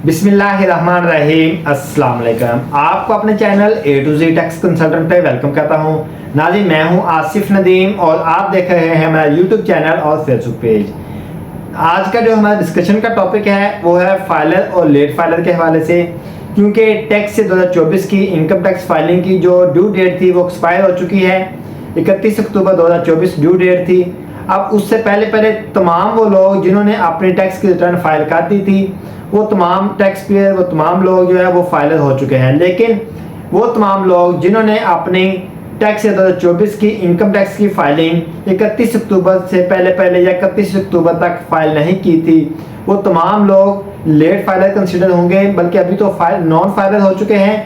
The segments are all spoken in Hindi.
बिस्मिल्लाहिर्रहमानिर्रहीम। अस्सलाम वालेकुम। आपको अपने channel A to Z tax consultant पे वेलकम करता हूँ। नाज़रीन, मैं हूँ आसिफ नदीम और आप देख रहे हैं हमारा यूट्यूब चैनल और फेसबुक पेज। आज का जो हमारा डिस्कशन का टॉपिक है वो है फाइलर और लेट फाइलर के हवाले से, क्योंकि टैक्स से 2024 की इनकम टैक्स फाइलिंग की जो ड्यू डेट थी वो एक्सपायर हो चुकी है। 31 अक्टूबर 2024 ड्यू डेट थी। अब उससे पहले तमाम वो लोग जिन्होंने अपनी टैक्स की रिटर्न फाइल कर दी थी, वो तमाम टैक्स पेयर, वो तमाम लोग जो है वो फाइलर हो चुके हैं। लेकिन वो तमाम लोग जिन्होंने अपनी टैक्स 2024 की इनकम टैक्स की फाइलिंग 31 अक्टूबर से पहले या 31 अक्टूबर तक फाइल नहीं की थी, वो तमाम लोग लेट फाइलर कंसिडर होंगे, बल्कि अभी तो नॉन फाइलर हो चुके हैं।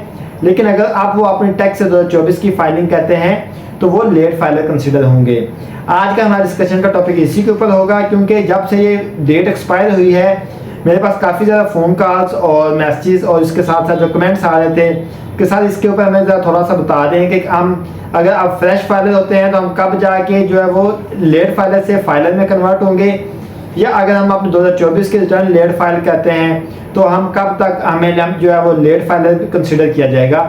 लेकिन अगर आप वो अपनी टैक्स 2024 की फाइलिंग करते हैं तो वो लेट फाइलर कंसिडर होंगे। आज का हमारा डिस्कशन का टॉपिक इसी के ऊपर होगा, क्योंकि जब से ये डेट एक्सपायर हुई है मेरे पास काफ़ी ज़्यादा फ़ोन कॉल्स और मैसेजेस और इसके साथ साथ जो कमेंट्स आ रहे थे कि सर इसके ऊपर हमें ज़रा थोड़ा सा बता दें कि हम अगर आप फ्रेश फाइलर होते हैं तो हम कब जाके जो है वो लेट फाइलर से फाइलर में कन्वर्ट होंगे, या अगर हम अपने 2024 की रिटर्न लेट फाइल करते हैं तो हम कब तक हमें जो है वो लेट फाइलर कंसिडर किया जाएगा।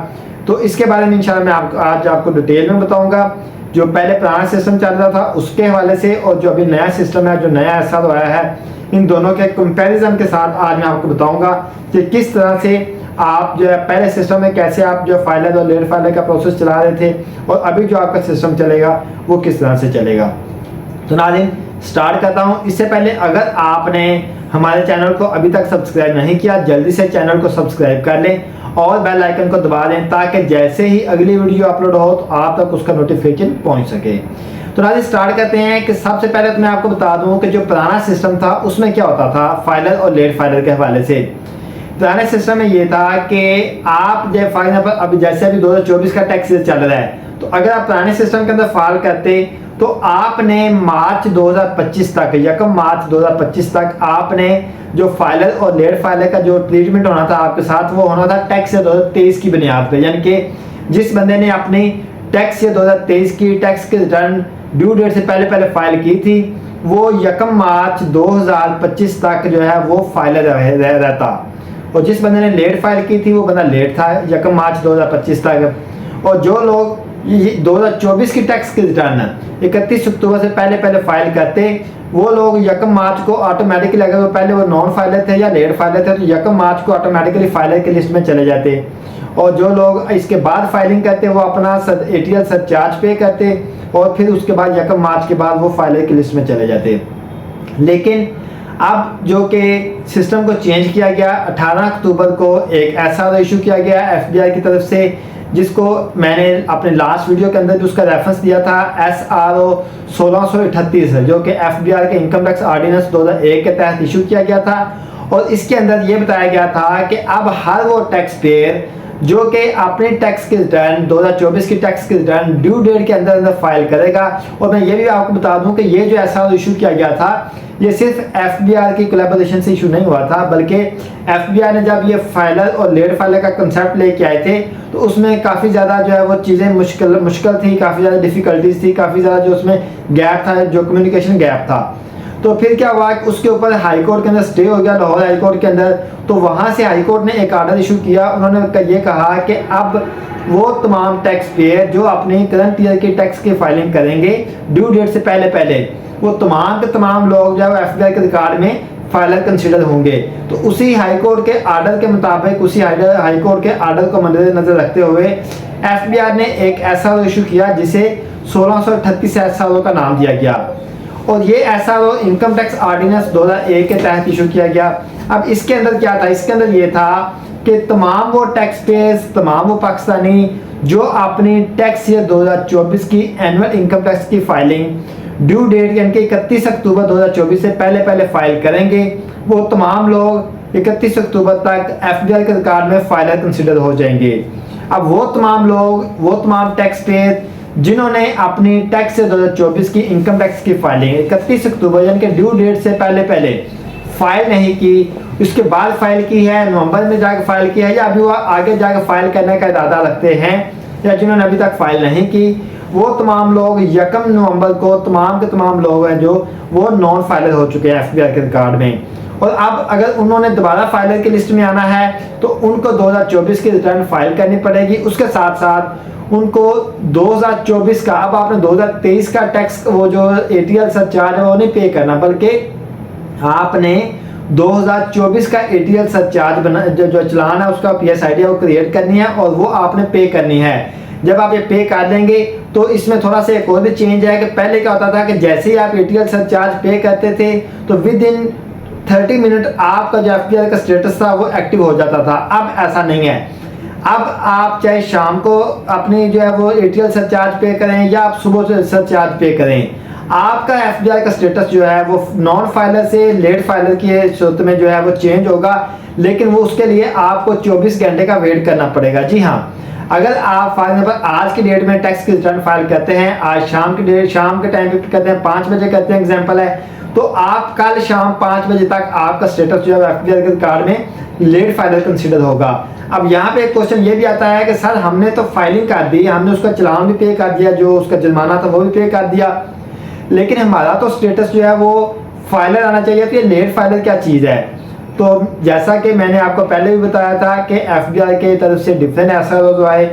तो इसके बारे में इंशाल्लाह मैं आज आपको डिटेल में बताऊँगा। जो पहले पुराना सिस्टम चल रहा था उसके हवाले से और जो अभी नया सिस्टम है, जो नया ऐसा तो आया है, इन दोनों के कंपैरिजन के साथ आज मैं आपको बताऊंगा कि किस तरह से आप जो है पहले सिस्टम में कैसे आप जो फाइलर और लेट फाइलर का प्रोसेस चला रहे थे और अभी जो आपका सिस्टम चलेगा वो किस तरह से चलेगा। तो नाज़रीन, स्टार्ट करता हूं। इससे पहले अगर आपने हमारे चैनल को अभी तक सब्सक्राइब नहीं किया, जल्दी से चैनल को सब्सक्राइब कर लें और बेल आइकन को दबा दें, ताकि जैसे ही अगली वीडियो अपलोड हो तो आप तक उसका नोटिफिकेशन पहुंच सके। तो नाज़रीन, स्टार्ट करते हैं कि सबसे पहले तो मैं आपको बता दूं कि जो पुराना सिस्टम था उसमें क्या होता था फाइलर और लेट फाइलर के हवाले से। पुराने सिस्टम में ये था कि आप जब फॉर एग्जाम्पल अभी जैसे अभी 2024 का टैक्स चल रहा है, तो अगर आप पुराने सिस्टम के अंदर फाइल करते तो आपने मार्च 2025 तक, 1 मार्च 2025 तक आपने जो फाइलर और लेट फाइलर का जो ट्रीटमेंट होना था आपके साथ, वो होना था टैक्स 2023 की बुनियाद पर। यानी कि जिस बंदे ने अपनी टैक्स 2023 की टैक्स की रिटर्न ड्यू डेट से पहले फाइल की थी, वो 1 मार्च 2025 तक जो है वो फाइलर रहता, और जिस बंदे ने लेट फाइल की थी वो बंदा लेट था 1 मार्च 2025 तक। और जो लोग 2024 की टैक्स की रिटर्न 31 अक्टूबर से पहले फाइल करते, वो लोग 1 मार्च को ऑटोमेटिकली, अगर वो पहले वो नॉन फाइलर थे या लेट फाइलर थे, तो 1 मार्च को ऑटोमेटिकली फाइलर की लिस्ट में चले जाते। और जो लोग इसके बाद फाइलिंग करते वो अपना ATL सरचार्ज पे करते और फिर उसके बाद 1 मार्च के बाद वो फाइलर की लिस्ट में चले जाते। लेकिन अब जो कि सिस्टम को चेंज किया गया, 18 अक्टूबर को एक ऐसा इशू किया गया FBI की तरफ से, जिसको मैंने अपने लास्ट वीडियो के अंदर उसका रेफरेंस दिया था, SRO 1638, जो कि FBR के इनकम टैक्स ऑर्डिनेंस 2001 के तहत इशू किया गया था। और इसके अंदर ये बताया गया था कि अब हर वो टैक्स पेयर जो कि अपनी टैक्स की रिटर्न 2024 की टैक्स की रिटर्न ड्यू डेट के अंदर फाइल करेगा। और मैं ये भी आपको बता दूं कि ये जो ऐसा इशू किया गया था, ये सिर्फ FBR की कोलैबोरेशन से इशू नहीं हुआ था, बल्कि FBR ने जब ये फाइलर और लेट फाइलर का कंसेप्ट लेके आए थे तो उसमें काफ़ी ज़्यादा जो है वो चीज़ें मुश्किल थी, काफ़ी ज़्यादा डिफ़िकल्टीज थी, काफ़ी ज़्यादा जो उसमें गैप था, जो कम्युनिकेशन गैप था। तो फिर क्या हुआ कि उसके ऊपर हाई कोर्ट के अंदर स्टे हो गया, लाहौर हाई कोर्ट के अंदर। तो वहाँ से हाई कोर्ट ने एक आर्डर इशू किया। उन्होंने ये कहा कि अब वो तमाम टैक्स पेयर जो अपनी करंट ईयर की टैक्स की फाइलिंग करेंगे ड्यू डेट से पहले, वो तमाम के तमाम लोग जो FBI के रिकॉर्ड में फाइलर कंसिडर होंगे। तो उसी हाई कोर्ट के आर्डर के मुताबिक, उसी हाई कोर्ट के आर्डर को मद्देनजर रखते हुए FBR ने एक ऐसा इशू किया जिसे 1638 SRO का नाम दिया गया। और ये SRO इनकम टैक्स ऑर्डिनेंस 2001 के तहत इशू किया गया। अब इसके अंदर क्या था? इसके अंदर ये था कि तमाम वो टैक्स पेयर्स, तमाम वो पाकिस्तानी जो अपनी टैक्स ईयर 2024 की एनुअल इनकम टैक्स की फाइलिंग ड्यू डेट यानी कि 31 अक्टूबर 2024 से पहले फाइल करेंगे, वो तमाम लोग 31 अक्टूबर तक FBR के रिकॉर्ड में फाइलर कंसिडर हो जाएंगे। अब वो तमाम लोग, वो तमाम टैक्स पेयर जिन्होंने अपनी टैक्स 2024 की इनकम टैक्स की फाइलिंग 31 अक्टूबर यानी कि ड्यू डेट से पहले फाइल नहीं की, उसके बाद फाइल की है, नवंबर में जाकर फाइल की है, या अभी वो आगे जाकर फाइल करने का इरादा रखते हैं, या जिन्होंने अभी तक फाइल नहीं की, वो तमाम लोग 1 नवंबर को तमाम के तमाम लोग हैं जो वो नॉन फाइलर हो चुके हैं FBI के रिकॉर्ड में। और अब अगर उन्होंने दोबारा फाइलर की लिस्ट में आना है तो उनको 2024 की रिटर्न फाइल करनी पड़ेगी। उसके साथ साथ उनको 2024 का, अब आपने 2023 का टैक्स वो जो ATL सरचार्ज है वो नहीं पे करना, बल्कि आपने 2024 का ATL सरचार्ज बना जो चलान है उसका PSID वो क्रिएट करनी है और वो आपने पे करनी है। जब आप ये पे कर देंगे तो इसमें थोड़ा सा एक और भी चेंज है कि पहले क्या होता था कि जैसे ही आप ATL सरचार्ज पे करते थे तो विद इन 30 मिनट आपका जो FPL का स्टेटस था वो एक्टिव हो जाता था। अब ऐसा नहीं है। अब आप चाहे शाम को अपनी जो है वो ATL सरचार्ज पे करें या आप सुबह से सरचार्ज पे करें, आपका FBI का स्टेटस जो है वो नॉन फाइलर से लेट फाइलर की सूरत में जो है वो चेंज होगा, लेकिन वो उसके लिए आपको 24 घंटे का वेट करना पड़ेगा। जी हाँ, अगर आप फॉर एग्जाम्पल आज की डेट में टैक्स की रिटर्न फाइल करते हैं, आज शाम के टाइम पे करते हैं, 5 बजे करते हैं एग्जाम्पल है, तो आप कल शाम 5 बजे तक आपका स्टेटस जो है FBI के रिकॉर्ड में लेट फाइलर कंसीडर होगा। अब यहाँ पे एक क्वेश्चन ये भी आता है कि सर हमने तो फाइलिंग कर दी, हमने उसका चालान भी पे कर दिया, जो उसका जुर्माना था वो भी पे कर दिया, लेकिन हमारा तो स्टेटस जो है वो फाइलर आना चाहिए। तो ये लेट फाइलर क्या चीज़ है? तो जैसा कि मैंने आपको पहले भी बताया था कि FBI के तरफ से डिफरेंट SRO आए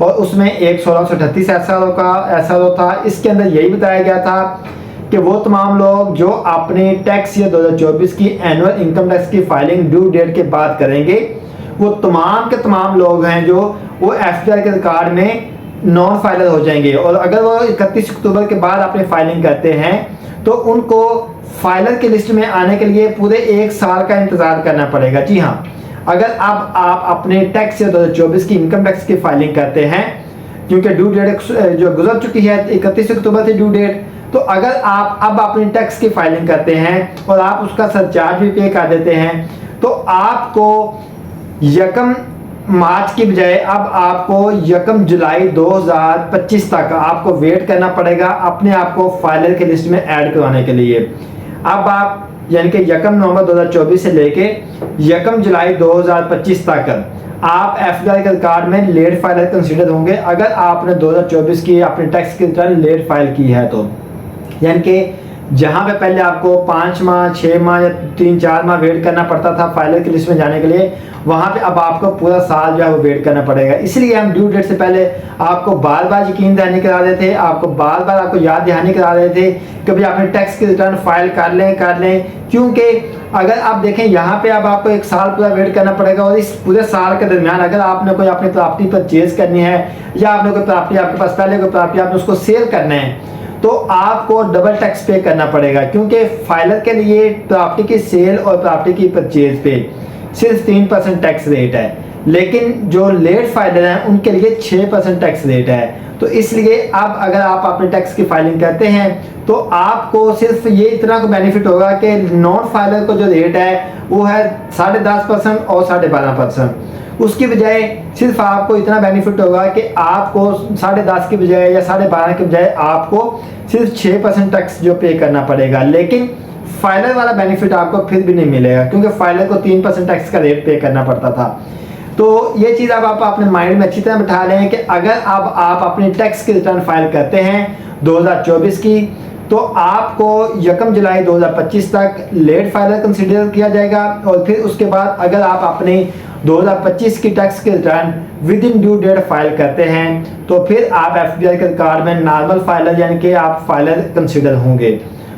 और उसमें एक 1638 SRO का SRO था। इसके अंदर यही बताया गया था कि वो तमाम लोग जो अपने टैक्स ईयर 2024 की एनुअल इनकम टैक्स की फाइलिंग ड्यू डेट के बाद करेंगे, वो तमाम के तमाम लोग हैं जो वो FBI के रिकॉर्ड में नॉन फाइलर हो जाएंगे। और अगर वो 31 अक्टूबर के बाद अपनी फाइलिंग करते हैं तो उनको फाइलर की लिस्ट में आने के लिए पूरे 1 साल का इंतजार करना पड़ेगा। जी हाँ, अगर अब आप अपने टैक्स ईयर 2024 की इनकम टैक्स की फाइलिंग करते हैं, क्योंकि ड्यू डेट जो गुजर चुकी है 31 अक्टूबर थी ड्यू डेट, तो अगर आप अब अपनी टैक्स की फाइलिंग करते हैं और आप उसका सरचार्ज भी पे कर देते हैं, तो आपको 1 मार्च की बजाय अब आपको 1 जुलाई 2025 तक आपको वेट करना पड़ेगा अपने आप को फाइलर की लिस्ट में ऐड करवाने के लिए। अब आप यानी कि 1 नवंबर 2024 से लेके 1 जुलाई 2025 तक आप FBI के रिकॉर्ड में लेट फाइलर कंसीडर होंगे अगर आपने 2024 की अपने टैक्स की रिटर्न लेट फाइल की है। तो यानी कि जहाँ पे पहले आपको 5 माह 6 माह या 3-4 माह वेट करना पड़ता था फाइलर की लिस्ट में जाने के लिए, वहाँ पे अब आपको पूरा साल जो है वो वेट करना पड़ेगा। इसलिए हम ड्यू डेट से पहले आपको बार बार यकीन दहानी करा रहे थे, आपको बार बार आपको याद दहानी करा रहे थे कि भाई अपने टैक्स की रिटर्न फाइल कर लें, क्योंकि अगर आप देखें यहाँ पे अब आपको 1 साल पूरा वेट करना पड़ेगा। और इस पूरे साल के दरमियान अगर आपने कोई अपनी प्रॉपर्टी परचेज करनी है या आपने कोई प्रॉपर्टी आपके पास पहले कोई प्रॉपर्टी आपने उसको सेल करना है, तो आपको डबल टैक्स पे करना पड़ेगा, क्योंकि फाइलर के लिए प्रॉपर्टी की सेल और प्रॉपर्टी की परचेज पे सिर्फ 3% टैक्स रेट है, लेकिन जो लेट फाइलर हैं उनके लिए 6% टैक्स रेट है। तो इसलिए अब अगर आप अपने टैक्स की फाइलिंग करते हैं तो आपको सिर्फ ये इतना को बेनिफिट होगा कि नॉन फाइलर को जो रेट है वो है 10.5% और 12.5%। उसकी बजाय सिर्फ आपको इतना बेनिफिट होगा कि आपको 10.5 की बजाय या 12.5 की बजाय आपको सिर्फ 6% टैक्स जो पे करना पड़ेगा। लेकिन फाइलर वाला बेनिफिट आपको फिर भी नहीं मिलेगा, क्योंकि फाइलर को 3% टैक्स का रेट पे करना पड़ता था। तो ये चीज़ अब आप अपने माइंड में अच्छी तरह बिठा लें कि अगर अब आप अपनी टैक्स की रिटर्न फाइल करते हैं 2024 की, तो आपको 1 जुलाई 2025 तक लेट फाइलर कंसीडर किया जाएगा। और फिर उसके बाद अगर आप अपनी 2025 की टैक्स की return within due date file करते हैं तो फिर आप FBI के रिकॉर्ड में नॉर्मल फाइलर यानी कि आप फाइलर कंसीडर होंगे।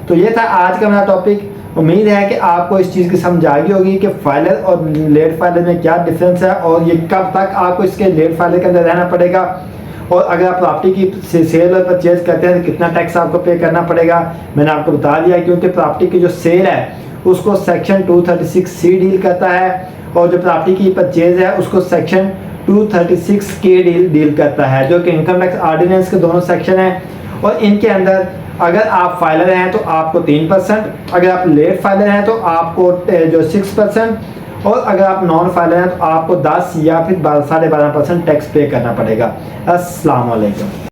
तो ये था आज का मेरा टॉपिक। उम्मीद है कि आपको इस चीज़ की समझ आ गई होगी कि फाइलर और लेट फाइलर में क्या डिफरेंस है और ये कब तक आपको इसके लेट फाइलर के अंदर रहना पड़ेगा, और अगर आप प्रॉपर्टी की सेल और परचेज करते हैं तो कितना टैक्स आपको पे करना पड़ेगा मैंने आपको बता दिया। क्योंकि प्रॉपर्टी की जो सेल है उसको सेक्शन 236C डील करता है, और जो प्रॉपर्टी की परचेज है उसको सेक्शन 236K डील करता है, जो कि इनकम टैक्स ऑर्डिनेंस के दोनों सेक्शन हैं। और इनके अंदर अगर आप फाइलर हैं तो आपको 3%, अगर आप लेट फाइलर हैं तो आपको जो 6%, और अगर आप नॉन फाइलर हैं तो आपको 10 या फिर 12.5% टैक्स पे करना पड़ेगा। अस्सलाम वालेकुम।